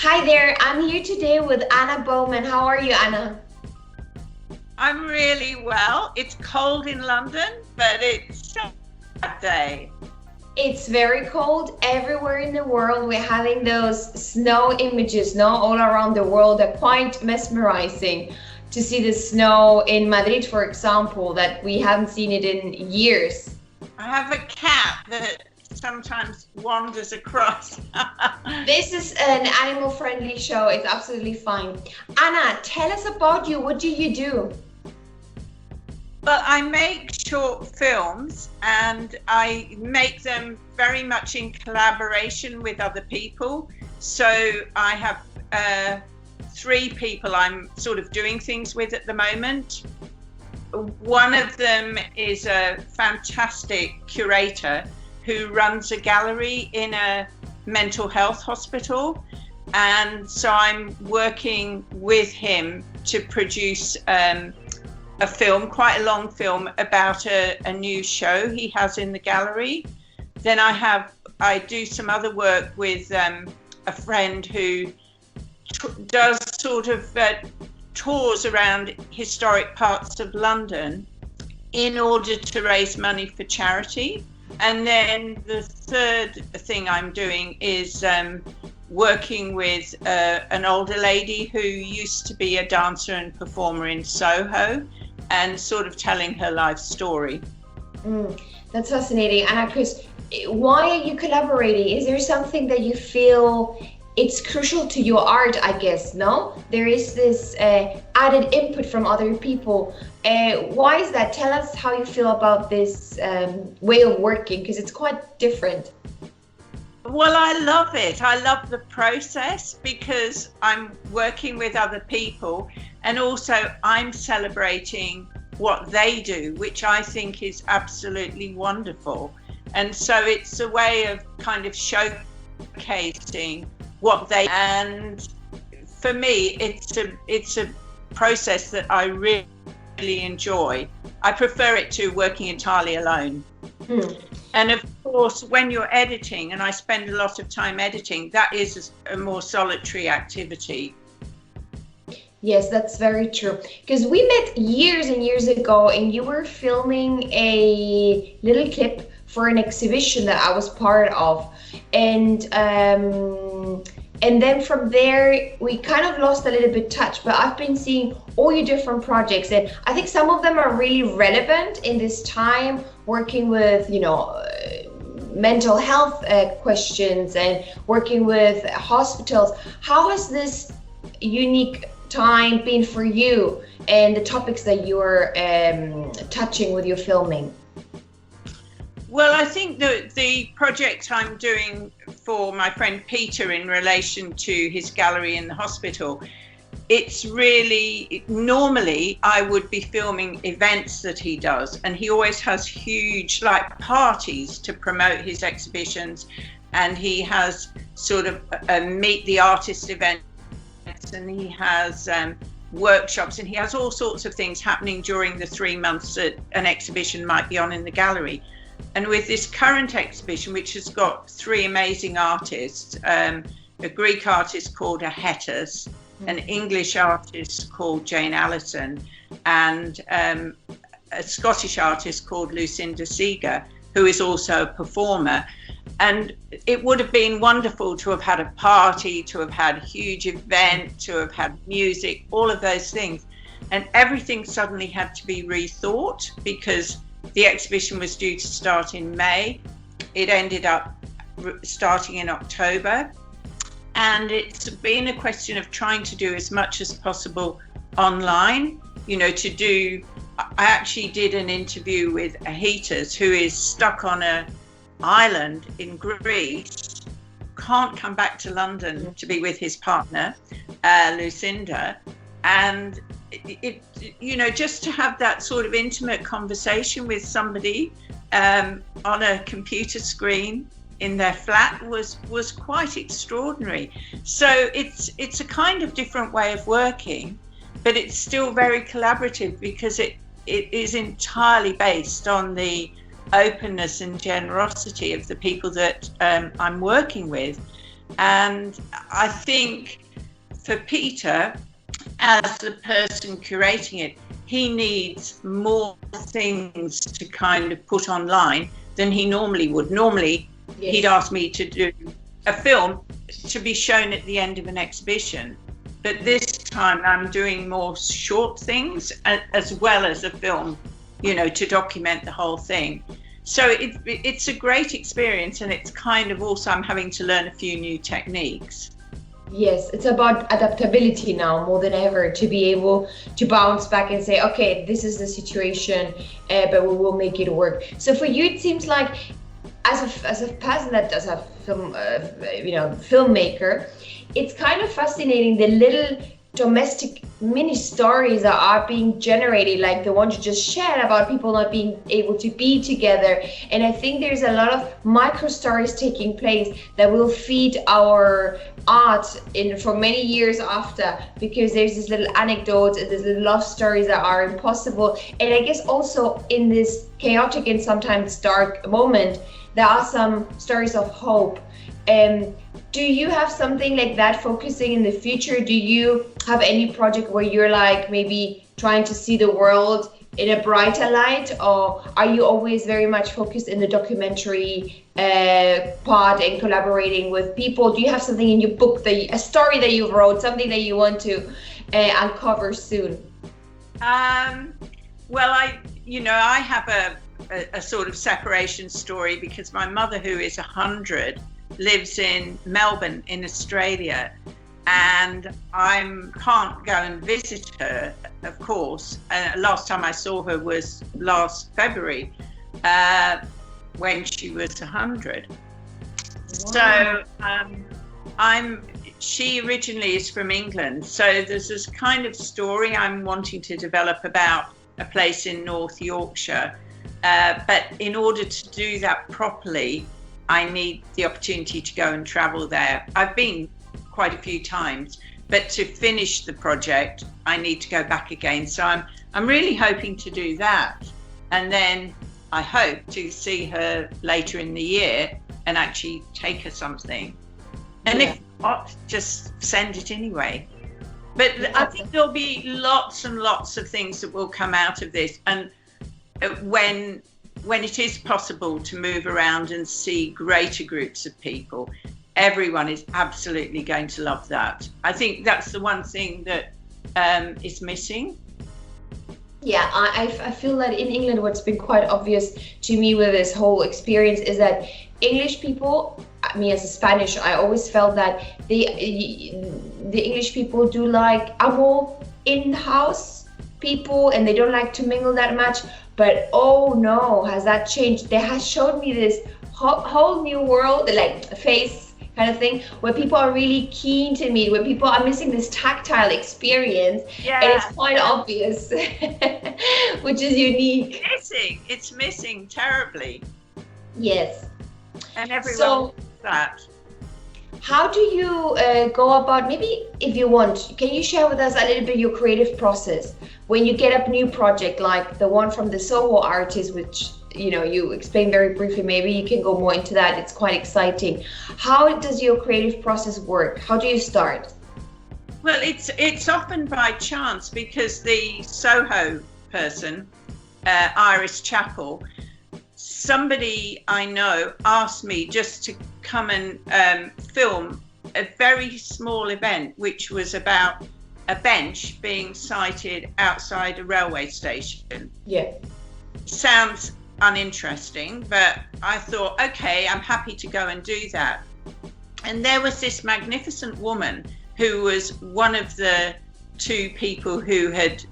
Hi there, I'm here today with Anna Bowman. How are you, Anna? I'm really well. It's cold in London, but it's a day. It's very cold everywhere in the world. We're having those snow images, no, all around the world. They're quite mesmerizing to see the snow in Madrid, for example, that we haven't seen it in years. I have a cat that sometimes wanders across. This is an animal-friendly show. It's absolutely fine. Anna, tell us about you. What do you do? Well, I make short films and I make them very much in collaboration with other people. So I have three people I'm sort of doing things with at the moment. One of them is a fantastic curator who runs a gallery in a mental health hospital. And so I'm working with him to produce a film, quite a long film, about a new show he has in the gallery. Then I do some other work with a friend who does sort of tours around historic parts of London in order to raise money for charity. And then the third thing I'm doing is working with an older lady who used to be a dancer and performer in Soho and sort of telling her life story. That's fascinating. Anna, Chris, why are you collaborating? Is there something that you feel it's crucial to your art, I guess, no? There is this added input from other people. Why is that? Tell us how you feel about this way of working, because it's quite different. Well, I love it. I love the process because I'm working with other people and also I'm celebrating what they do, which I think is absolutely wonderful. And so it's a way of kind of showcasing what they, and for me, it's a process that I really enjoy. I prefer it to working entirely alone. And of course, when you're editing, and I spend a lot of time editing, that is a more solitary activity. Yes, that's very true. Because we met years and years ago, and you were filming a little clip for an exhibition that I was part of, and then from there we kind of lost a little bit touch. But I've been seeing all your different projects, and I think some of them are really relevant in this time, working with mental health questions and working with hospitals. How has this unique time been for you and the topics that you're touching with your filming? Well, I think the project I'm doing for my friend Peter in relation to his gallery in the hospital, it's really, normally I would be filming events that he does, and he always has huge parties to promote his exhibitions, and he has sort of meet the artist events, and he has workshops, and he has all sorts of things happening during the 3 months that an exhibition might be on in the gallery. And with this current exhibition, which has got three amazing artists, a Greek artist called Ahetas, an English artist called Jane Allison, and a Scottish artist called Lucinda Seeger, who is also a performer. And it would have been wonderful to have had a party, to have had a huge event, to have had music, all of those things. And everything suddenly had to be rethought because the exhibition was due to start in May. It ended up starting in October. And it's been a question of trying to do as much as possible online, I actually did an interview with Ahetas, who is stuck on an island in Greece, can't come back to London to be with his partner, Lucinda. And just to have that sort of intimate conversation with somebody on a computer screen in their flat was quite extraordinary. So it's a kind of different way of working, but it's still very collaborative because it is entirely based on the openness and generosity of the people that I'm working with. And I think for Peter, as the person curating it, he needs more things to kind of put online than he normally would. Normally, yes, he'd ask me to do a film to be shown at the end of an exhibition. But this time I'm doing more short things as well as a film, you know, to document the whole thing. So it's a great experience, and it's kind of also I'm having to learn a few new techniques. Yes, it's about adaptability now more than ever, to be able to bounce back and say, okay, this is the situation, but we will make it work. So for you, it seems like as a person that does have film, filmmaker, it's kind of fascinating the little domestic mini stories that are being generated, like the ones you just shared about people not being able to be together. And I think there's a lot of micro stories taking place that will feed our art for many years after, because there's this little anecdotes and these little love stories that are impossible. And I guess also in this chaotic and sometimes dark moment, there are some stories of hope. Do you have something like that focusing in the future? Do you have any project where you're like maybe trying to see the world in a brighter light, or are you always very much focused in the documentary part and collaborating with people? Do you have something in your book, a story that you wrote, something that you want to uncover soon? Well, I have a sort of separation story, because my mother, who is 100, lives in Melbourne in Australia, and I can't go and visit her, of course. Last time I saw her was last February, when she was 100. Wow. So she originally is from England, so there's this kind of story I'm wanting to develop about a place in North Yorkshire, but in order to do that properly, I need the opportunity to go and travel there. I've been quite a few times, but to finish the project, I need to go back again. So I'm really hoping to do that. And then I hope to see her later in the year and actually take her something. And if not, just send it anyway. But I think there'll be lots and lots of things that will come out of this. And when it is possible to move around and see greater groups of people, everyone is absolutely going to love that. I think that's the one thing that is missing. Yeah, I feel that in England, what's been quite obvious to me with this whole experience is that English people, me as a Spanish, I always felt that the English people are more in-house people, and they don't like to mingle that much. But oh no, has that changed? They has showed me this whole new world, like face kind of thing, where people are really keen to meet, where people are missing this tactile experience, and it's quite obvious, which is unique. It's missing terribly. Yes. And everyone wants that. How do you go about, maybe if you want, can you share with us a little bit your creative process when you get up new project like the one from the Soho artist, which you explained very briefly? Maybe you can go more into that. It's quite exciting. How does your creative process work? How do you start? Well, it's often by chance, because the Soho person, Iris Chappell, somebody I know asked me just to come and film a very small event, which was about a bench being sited outside a railway station. Yeah. Sounds uninteresting, but I thought, okay, I'm happy to go and do that. And there was this magnificent woman who was one of the two people who had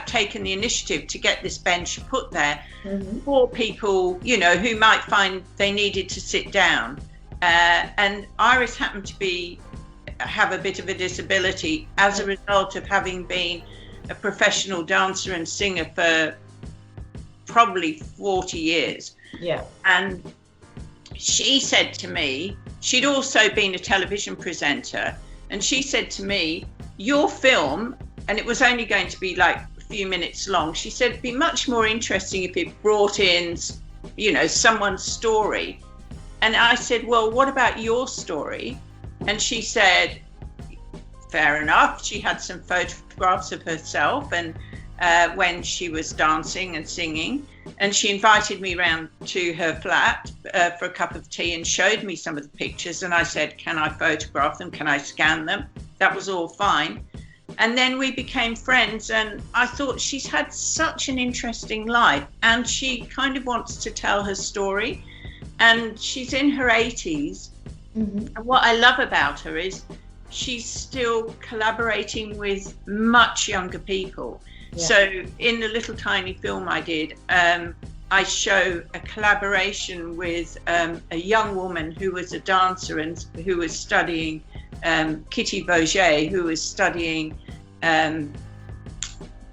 taken the initiative to get this bench put there for people, who might find they needed to sit down. And Iris happened to have a bit of a disability as a result of having been a professional dancer and singer for probably 40 years. Yeah. And she said to me, she'd also been a television presenter, and she said to me, your film, and it was only going to be like a few minutes long, she said it'd be much more interesting if it brought in, someone's story. And I said, well, what about your story? And she said, fair enough. She had some photographs of herself and when she was dancing and singing. And she invited me round to her flat for a cup of tea and showed me some of the pictures. And I said, can I photograph them? Can I scan them? That was all fine. And then we became friends, and I thought she's had such an interesting life, and she kind of wants to tell her story, and she's in her 80s. Mm-hmm. And what I love about her is she's still collaborating with much younger people. Yeah. So in the little tiny film I did, I show a collaboration with a young woman who was a dancer and who was studying Kitty Boget, who was studying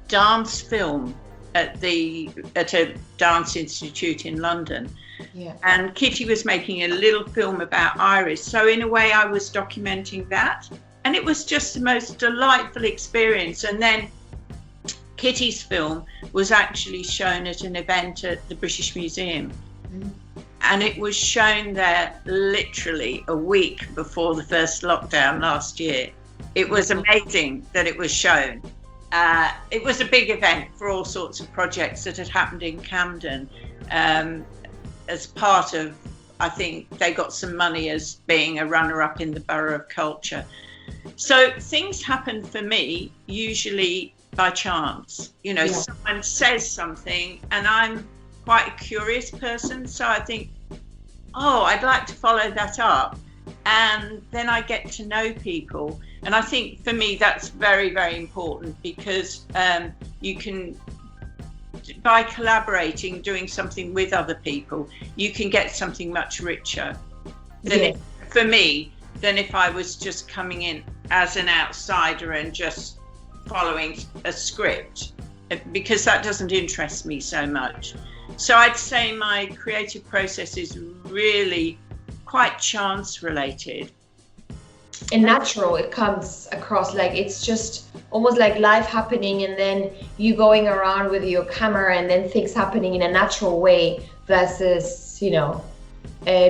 dance film at a dance institute in London. Yeah. And Kitty was making a little film about Iris. So in a way I was documenting that. And it was just the most delightful experience. And then Kitty's film was actually shown at an event at the British Museum. Mm. And it was shown there literally a week before the first lockdown last year. It was amazing that it was shown. It was a big event for all sorts of projects that had happened in Camden. As part of, I think they got some money as being a runner-up in the Borough of Culture. So things happen for me usually by chance. You know, someone says something and I'm quite a curious person, so I think, oh, I'd like to follow that up. And then I get to know people. And I think for me that's very, very important, because you can, by collaborating, doing something with other people, you can get something much richer for me than if I was just coming in as an outsider and just following a script, because that doesn't interest me so much. So I'd say my creative process is really quite chance related. And natural, it comes across like it's just almost like life happening, and then you going around with your camera and then things happening in a natural way versus, you know,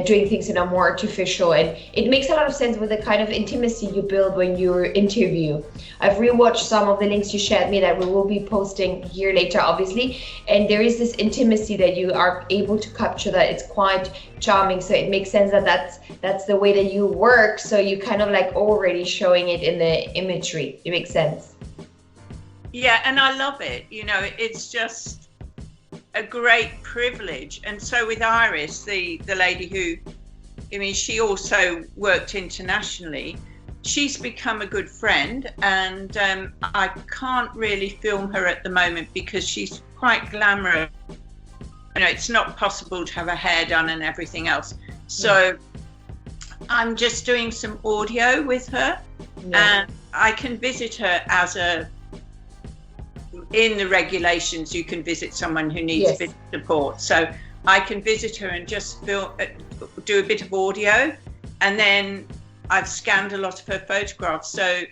doing things in a more artificial. And it makes a lot of sense with the kind of intimacy you build when you interview. I've rewatched some of the links you shared me that we will be posting here later, obviously, and there is this intimacy that you are able to capture that it's quite charming. So it makes sense that that's the way that you work, so you kind of like already showing it in the imagery. It makes sense. Yeah, and I love it. You know, it's just a great privilege. And so with Iris, the lady who, I mean, she also worked internationally, she's become a good friend, and I can't really film her at the moment because she's quite glamorous. You know, it's not possible to have her hair done and everything else. So I'm just doing some audio with her, and I can visit her as in the regulations, you can visit someone who needs visit support. So I can visit her and just do a bit of audio, and then I've scanned a lot of her photographs. So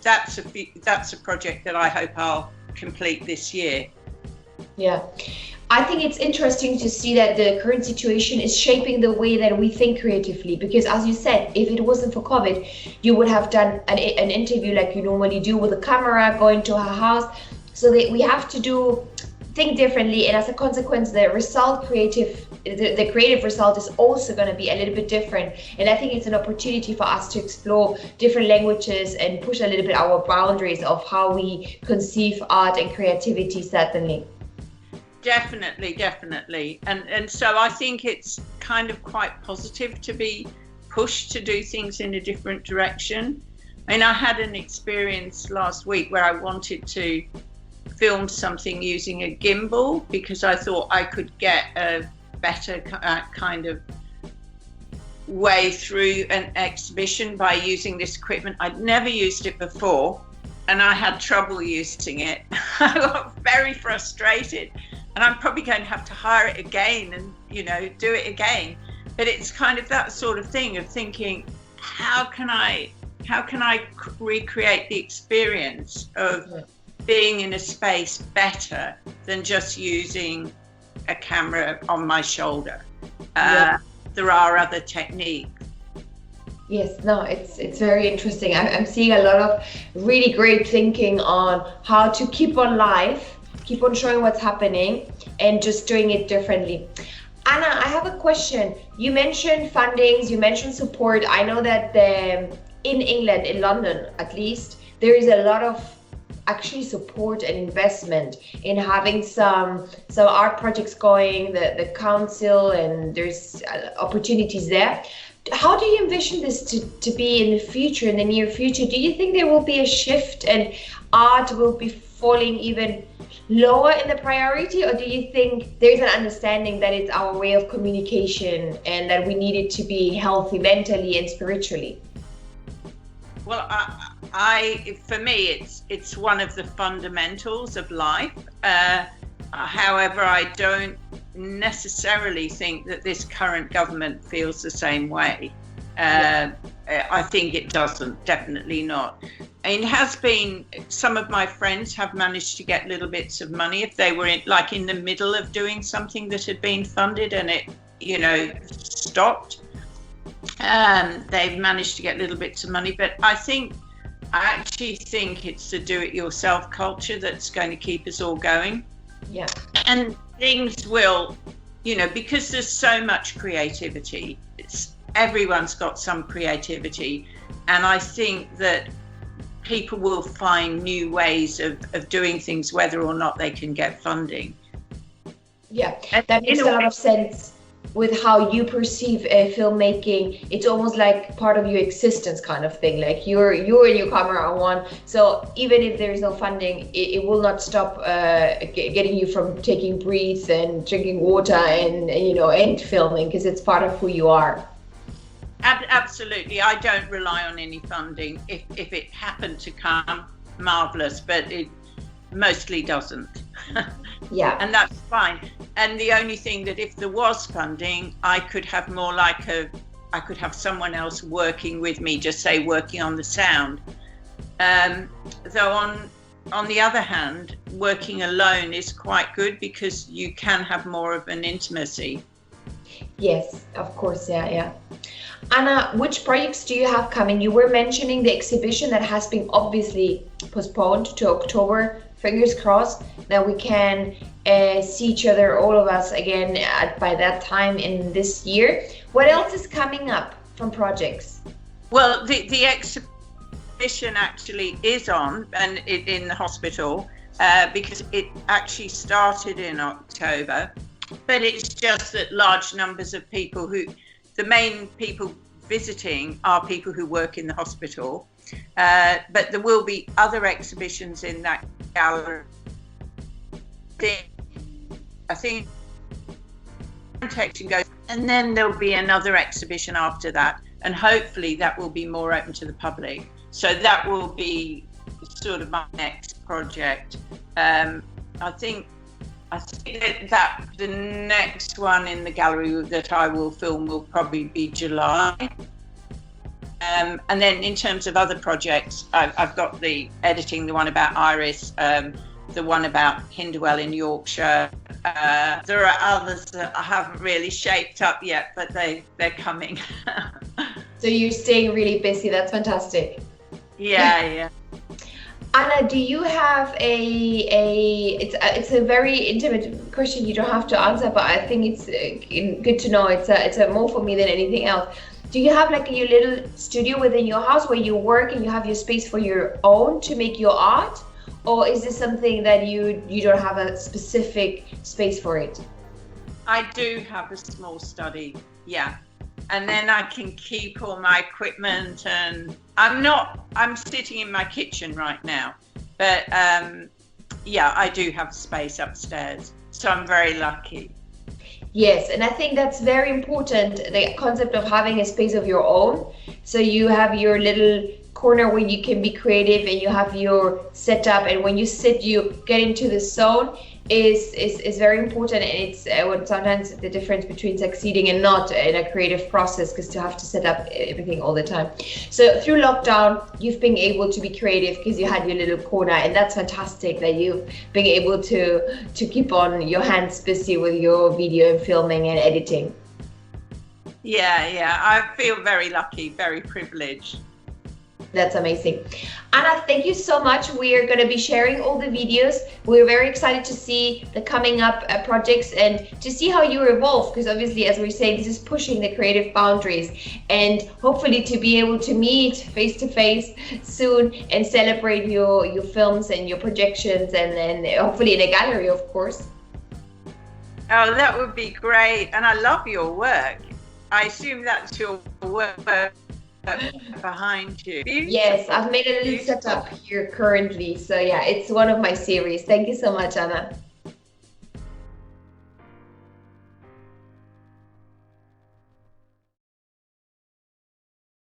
that's a project that I hope I'll complete this year. Yeah. I think it's interesting to see that the current situation is shaping the way that we think creatively, because as you said, if it wasn't for COVID, you would have done an interview like you normally do with a camera, going to her house. So that we have to think differently, and as a consequence, the creative result is also going to be a little bit different. And I think it's an opportunity for us to explore different languages and push a little bit our boundaries of how we conceive art and creativity, certainly. Definitely. And so I think it's kind of quite positive to be pushed to do things in a different direction. I mean, I had an experience last week where I wanted to film something using a gimbal because I thought I could get a better kind of way through an exhibition by using this equipment. I'd never used it before, and I had trouble using it. I got very frustrated, and I'm probably going to have to hire it again and, you know, do it again. But it's kind of that sort of thing of thinking, how can I recreate the experience of being in a space better than just using a camera on my shoulder? there are other techniques. Yes, no, it's very interesting. I'm seeing a lot of really great thinking on how to keep on live, keep on showing what's happening, and just doing it differently. Anna, I have a question. You mentioned fundings, you mentioned support. I know that in England, in London at least, there is a lot of actually support and investment in having some art projects going, the council, and there's opportunities there. How do you envision this to be in the future, in the near future? Do you think there will be a shift and art will be falling even lower in the priority, or do you think there's an understanding that it's our way of communication and that we need it to be healthy mentally and spiritually? Well, for me, it's one of the fundamentals of life. However, I don't necessarily think that this current government feels the same way. I think it doesn't, definitely not. It has been, some of my friends have managed to get little bits of money if they were in the middle of doing something that had been funded and it, stopped. They've managed to get little bits of money, but I actually think it's the do-it-yourself culture that's going to keep us all going. Yeah. And things will, because there's so much creativity, everyone's got some creativity, and I think that people will find new ways of doing things whether or not they can get funding. Yeah, that makes a lot of sense with how you perceive filmmaking. It's almost like part of your existence kind of thing, like you're in your camera on, so even if there's no funding, it will not stop getting you from taking breaths and drinking water and filming, because it's part of who you are. Absolutely. I don't rely on any funding. If it happened to come, marvelous, but it mostly doesn't. Yeah. And that's fine. And the only thing that if there was funding, I could have more like I could have someone else working with me, just say working on the sound. Though on the other hand, working alone is quite good because you can have more of an intimacy. Yes, of course. Yeah. Anna, which projects do you have coming? You were mentioning the exhibition that has been obviously postponed to October. Fingers crossed that we can see each other, all of us, again by that time in this year. What else is coming up from projects? Well, the exhibition actually is on and in the hospital because it actually started in October, but it's just that large numbers of people the main people visiting are people who work in the hospital, but there will be other exhibitions in that gallery. I think goes, and then there'll be another exhibition after that, and hopefully that will be more open to the public. So that will be sort of my next project. I think that the next one in the gallery that I will film will probably be July. And then in terms of other projects, I've got the editing, the one about Iris, the one about Hinderwell in Yorkshire. There are others that I haven't really shaped up yet, but they're coming. So you're staying really busy. That's fantastic. Yeah. Anna, do you have it's a very intimate question, you don't have to answer, but I think it's good to know. It's a more for me than anything else. Do you have like your little studio within your house where you work and you have your space for your own to make your art? Or is this something that you don't have a specific space for it? I do have a small study, yeah. And then I can keep all my equipment, and I'm sitting in my kitchen right now, but yeah, I do have space upstairs, so I'm very lucky. Yes, and I think that's very important, the concept of having a space of your own. So you have your little corner where you can be creative and you have your setup, and when you sit, you get into the zone. Is very important, and it's sometimes the difference between succeeding and not in a creative process, because you have to set up everything all the time. So through lockdown, you've been able to be creative because you had your little corner, and that's fantastic that you've been able to keep on your hands busy with your video and filming and editing. Yeah, I feel very lucky, very privileged. That's amazing. Anna, thank you so much. We are going to be sharing all the videos. We're very excited to see the coming up projects and to see how you evolve, because obviously, as we say, this is pushing the creative boundaries, and hopefully to be able to meet face to face soon and celebrate your films and your projections, and then hopefully in a gallery, of course. Oh, that would be great. And I love your work. I assume that's your work behind you. Beautiful. Yes, I've made a little setup here currently. So yeah, it's one of my series. Thank you so much, Anna.